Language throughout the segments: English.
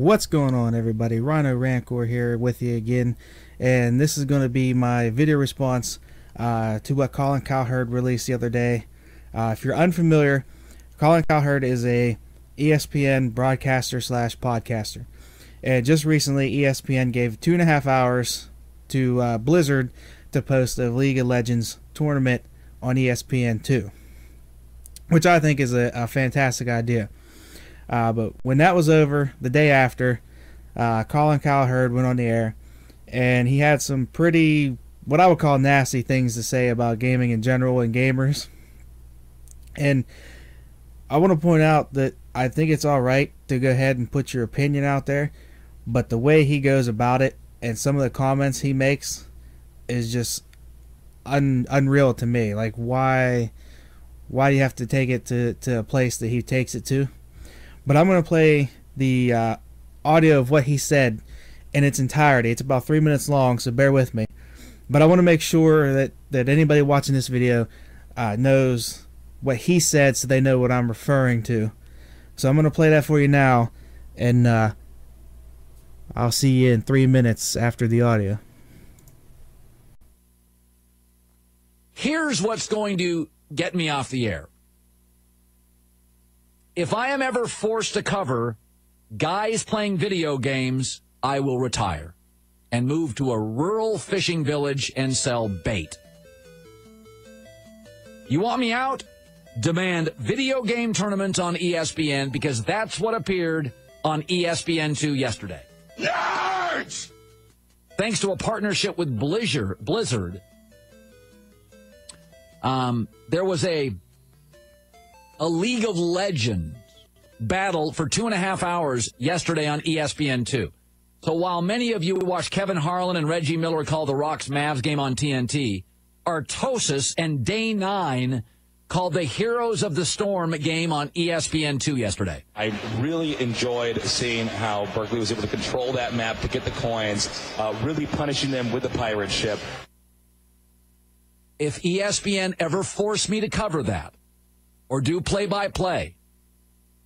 What's going on, everybody? Rhino Rancor here with you again, and this is going to be my video response to what Colin Cowherd released the other day. If you're unfamiliar, Colin Cowherd is a ESPN broadcaster slash podcaster, and just recently ESPN gave 2.5 hours to Blizzard to post a League of Legends tournament on ESPN2, which I think is a fantastic idea. But when that was over, the day after, Colin Cowherd went on the air, and he had some pretty, what I would call nasty things to say about gaming in general and gamers. And I want to point out that I think it's alright to go ahead and put your opinion out there, but the way he goes about it and some of the comments he makes is just unreal to me. Like, why do you have to take it to a place that he takes it to? But I'm going to play the audio of what he said in its entirety. It's about 3 minutes long, so bear with me. But I want to make sure that anybody watching this video knows what he said, so they know what I'm referring to. So I'm going to play that for you now, and I'll see you in 3 minutes after the audio. Here's what's going to get me off the air. If I am ever forced to cover guys playing video games, I will retire and move to a rural fishing village and sell bait. You want me out? Demand video game tournaments on ESPN, because that's what appeared on ESPN2 yesterday. Nerds! Thanks to a partnership with Blizzard, there was a League of Legends battle for 2.5 hours yesterday on ESPN2. So while many of you watched Kevin Harlan and Reggie Miller call the Rock's Mavs game on TNT, Artosis and Day 9 called the Heroes of the Storm game on ESPN2 yesterday. I really enjoyed seeing how Berkeley was able to control that map to get the coins, really punishing them with the pirate ship. If ESPN ever forced me to cover that or do play-by-play,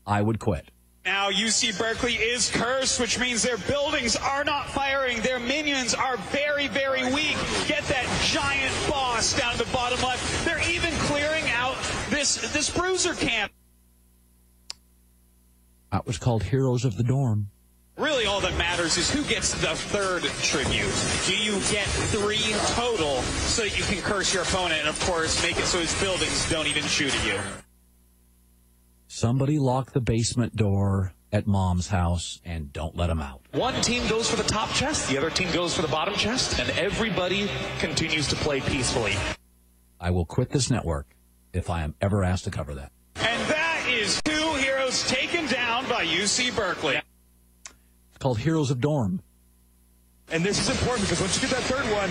I would quit. Now UC Berkeley is cursed, which means their buildings are not firing. Their minions are very, very weak. Get that giant boss down to the bottom left. They're even clearing out this bruiser camp. That was called Heroes of the Dorm. Really, all that matters is who gets the third tribute. Do you get 3 total so that you can curse your opponent and, of course, make it so his buildings don't even shoot at you? Somebody lock the basement door at Mom's house and don't let him out. One team goes for the top chest, the other team goes for the bottom chest, and everybody continues to play peacefully. I will quit this network if I am ever asked to cover that. And that is 2 heroes taken down by UC Berkeley. It's called Heroes of Dorm. And this is important because once you get that third one,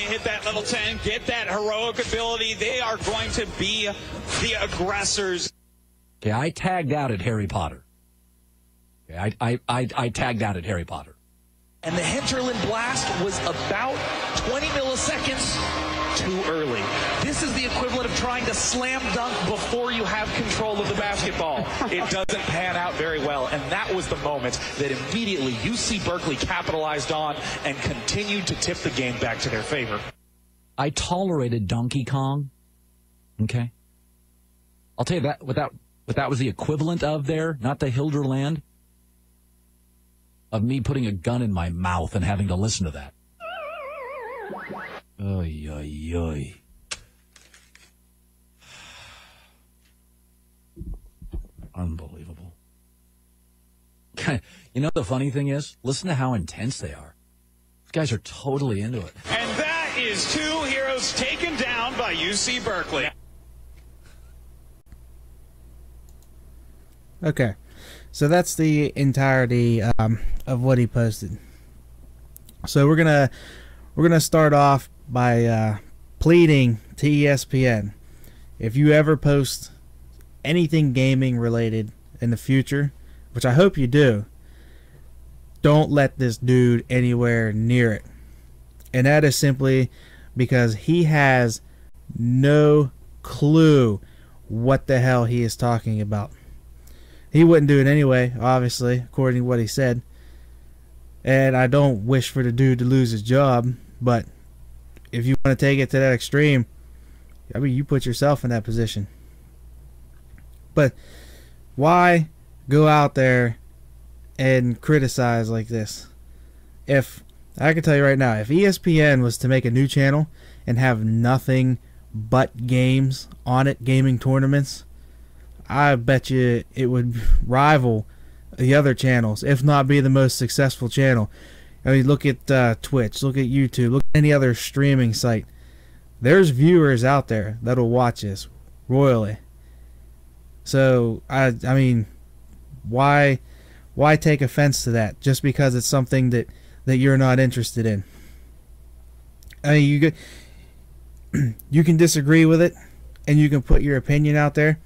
hit that level 10, get that heroic ability. They are going to be the aggressors. Okay, I tagged out at Harry Potter. Okay, I tagged out at Harry Potter. and the hinterland blast was about 20 milliseconds too early. This is the equivalent of trying to slam dunk before you have control of the basketball. It doesn't pan out very well, and that was the moment that immediately UC Berkeley capitalized on and continued to tip the game back to their favor. I tolerated Donkey Kong. Okay? I'll tell you that what that was the equivalent of there, not the Hilderland, of me putting a gun in my mouth and having to listen to that. Oy, oy, oy. Unbelievable. You know, the funny thing is, listen to how intense they are. These guys are totally into it. And that is 2 heroes taken down by UC Berkeley. Okay, so that's the entirety of what he posted. So we're gonna start off by pleading to ESPN, if you ever post anything gaming related in the future, which I hope you do, don't let this dude anywhere near it. And that is simply because he has no clue what the hell he is talking about. He wouldn't do it anyway, obviously, according to what he said. And I don't wish for the dude to lose his job, but if you want to take it to that extreme, I mean, you put yourself in that position. But why go out there and criticize like this? If I can tell you right now, if ESPN was to make a new channel and have nothing but games on it, gaming tournaments, I bet you it would rival the other channels, if not be the most successful channel. I mean, look at Twitch, look at YouTube, look at any other streaming site. There's viewers out there that'll watch this royally. So I mean, why take offense to that just because it's something that you're not interested in? I mean, you can disagree with it and you can put your opinion out there,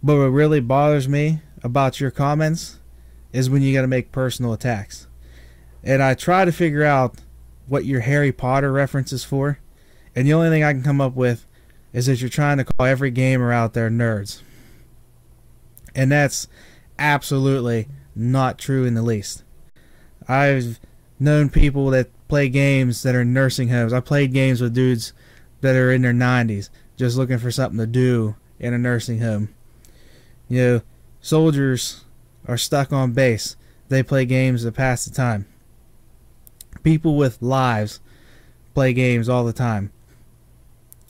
but what really bothers me about your comments is when you got to make personal attacks. And I try to figure out what your Harry Potter reference is for, and the only thing I can come up with is that you're trying to call every gamer out there nerds. And that's absolutely not true in the least. I've known people that play games that are in nursing homes. I played games with dudes that are in their 90s just looking for something to do in a nursing home. You know, soldiers are stuck on base. They play games to pass the time. People with lives play games all the time.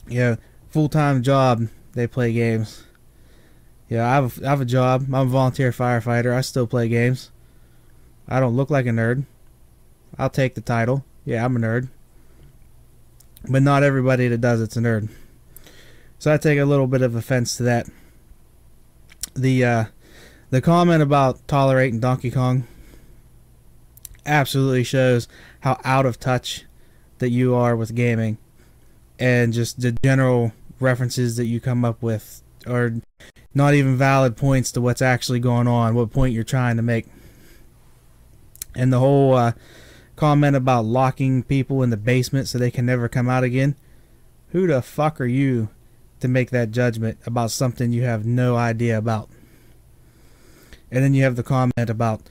You know, full-time job, they play games. Yeah, I have a job. I'm a volunteer firefighter. I still play games. I don't look like a nerd. I'll take the title. Yeah, I'm a nerd. But not everybody that does it's a nerd. So I take a little bit of offense to that. The comment about tolerating Donkey Kong absolutely shows how out of touch that you are with gaming, and just the general references that you come up with are not even valid points to what's actually going on, what point you're trying to make. And the whole comment about locking people in the basement so they can never come out again, who the fuck are you to make that judgment about something you have no idea about? And then you have the comment about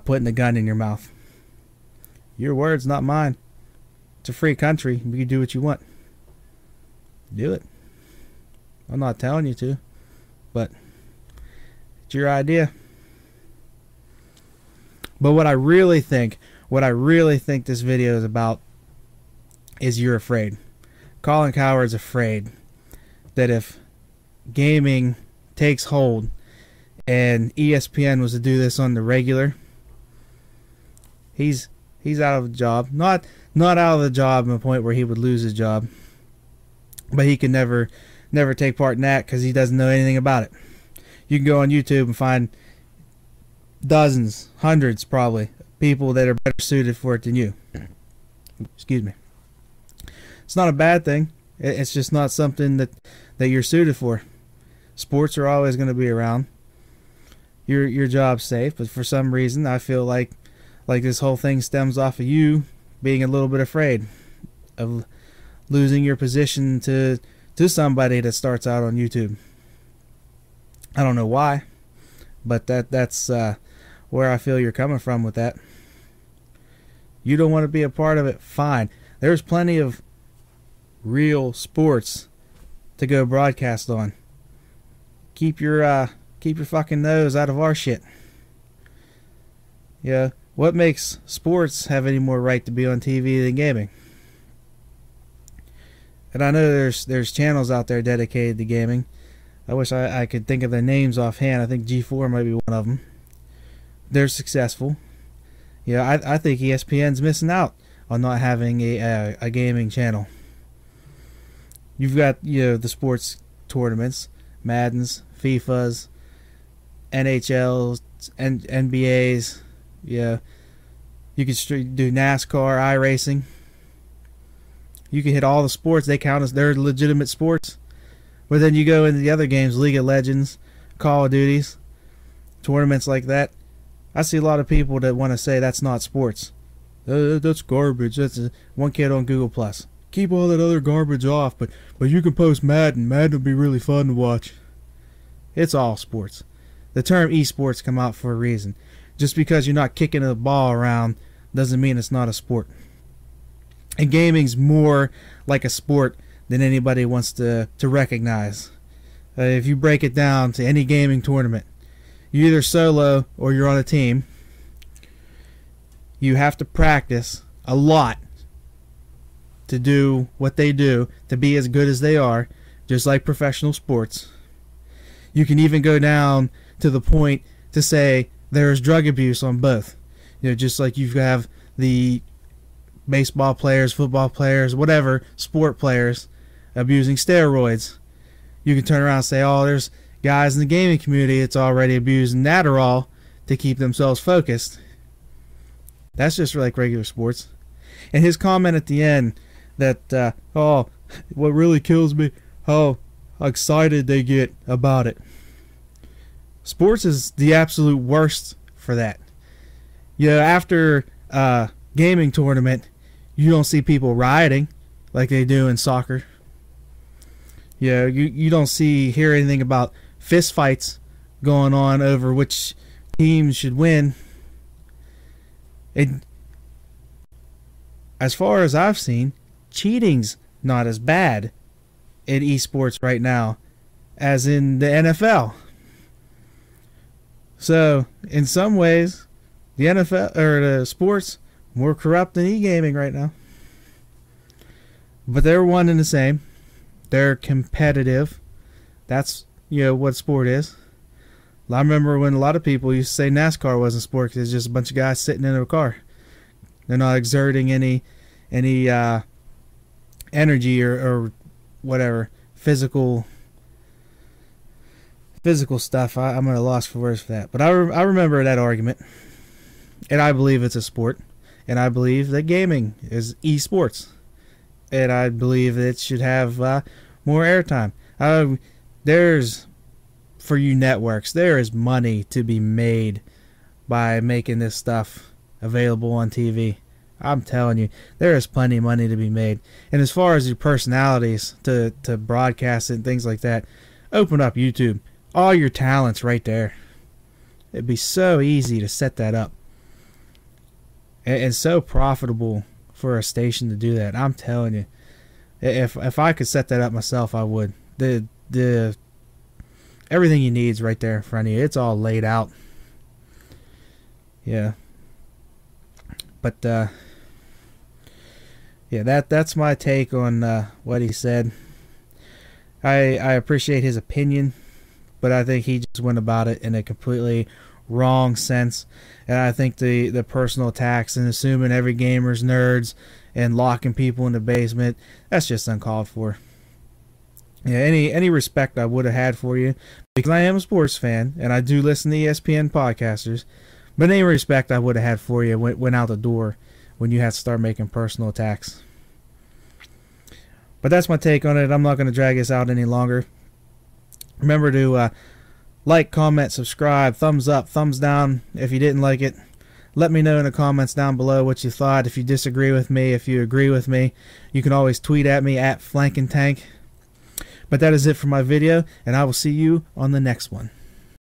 putting a gun in your mouth. Your words, not mine. It's a free country. You can do what you want. Do it. I'm not telling you to, but it's your idea. But what I really think this video is about is you're afraid. Colin Cowherd's afraid that if gaming takes hold and ESPN was to do this on the regular, he's out of a job. Not out of the job to the point where he would lose his job, but he can never take part in that because he doesn't know anything about it. You can go on YouTube and find dozens, hundreds probably, people that are better suited for it than you. Excuse me. It's not a bad thing. It's just not something that you're suited for. Sports are always going to be around. Your job's safe, but for some reason I feel like this whole thing stems off of you being a little bit afraid of losing your position to somebody that starts out on YouTube. I don't know why, but that's where I feel you're coming from with that. You don't want to be a part of it, fine. There's plenty of real sports to go broadcast on. Keep your fucking nose out of our shit. Yeah, what makes sports have any more right to be on TV than gaming? And I know there's channels out there dedicated to gaming. I wish I could think of their names offhand. I think G4 might be one of them. They're successful. Yeah, I think ESPN's missing out on not having a gaming channel. You've got, you know, the sports tournaments, Maddens, FIFAs, NHLs, and NBAs. Yeah, you could do NASCAR, iRacing. You can hit all the sports. They count as they're legitimate sports. But then you go into the other games, League of Legends, Call of Duties, tournaments like that. I see a lot of people that want to say that's not sports. That's garbage. That's one kid on Google Plus. Keep all that other garbage off, but you can post Madden. Madden would be really fun to watch. It's all sports. the term esports come out for a reason. Just because you're not kicking a ball around doesn't mean it's not a sport. And gaming's more like a sport than anybody wants to recognize. If you break it down to any gaming tournament, you're either solo or you're on a team. You have to practice a lot to do what they do, to be as good as they are, just like professional sports. You can even go down to the point to say there's drug abuse on both. Just like you have the baseball players, football players, whatever, sport players abusing steroids. You can turn around and say, oh, there's guys in the gaming community that's already abusing Adderall to keep themselves focused. That's just like regular sports. And his comment at the end that, oh, what really kills me, how excited they get about it. Sports is the absolute worst for that. After a gaming tournament, you don't see people rioting like they do in soccer. You don't hear anything about fist fights going on over which teams should win. And as far as I've seen, cheating's not as bad in esports right now as in the NFL. So, in some ways, the NFL or the sports more corrupt than e-gaming right now. But they're one and the same. They're competitive. That's what sport is. I remember when a lot of people used to say NASCAR wasn't sport because it's just a bunch of guys sitting in a car. They're not exerting any energy or whatever physical stuff. I'm at a loss for words for that. But I remember that argument, and I believe it's a sport, and I believe that gaming is esports, and I believe it should have more airtime. There's, for you networks, there is money to be made by making this stuff available on TV. I'm telling you, there is plenty of money to be made. And as far as your personalities to broadcast and things like that, open up YouTube. All your talents right there. It'd be so easy to set that up. And so profitable for a station to do that. I'm telling you. If I could set that up myself, I would. The everything you need is right there in front of you. It's all laid out. Yeah. But that's my take on what he said. I appreciate his opinion, but I think he just went about it in a completely wrong sense. And I think the personal attacks and assuming every gamer's nerds and locking people in the basement, that's just uncalled for. Any respect I would have had for you, because I am a sports fan and I do listen to ESPN podcasters, but any respect I would have had for you went out the door when you had to start making personal attacks. But that's my take on it. I'm not going to drag this out any longer. Remember to like, comment, subscribe, thumbs up, thumbs down if you didn't like it. Let me know in the comments down below what you thought. If you disagree with me, if you agree with me, you can always tweet at me at FlankinTank. But that is it for my video, and I will see you on the next one.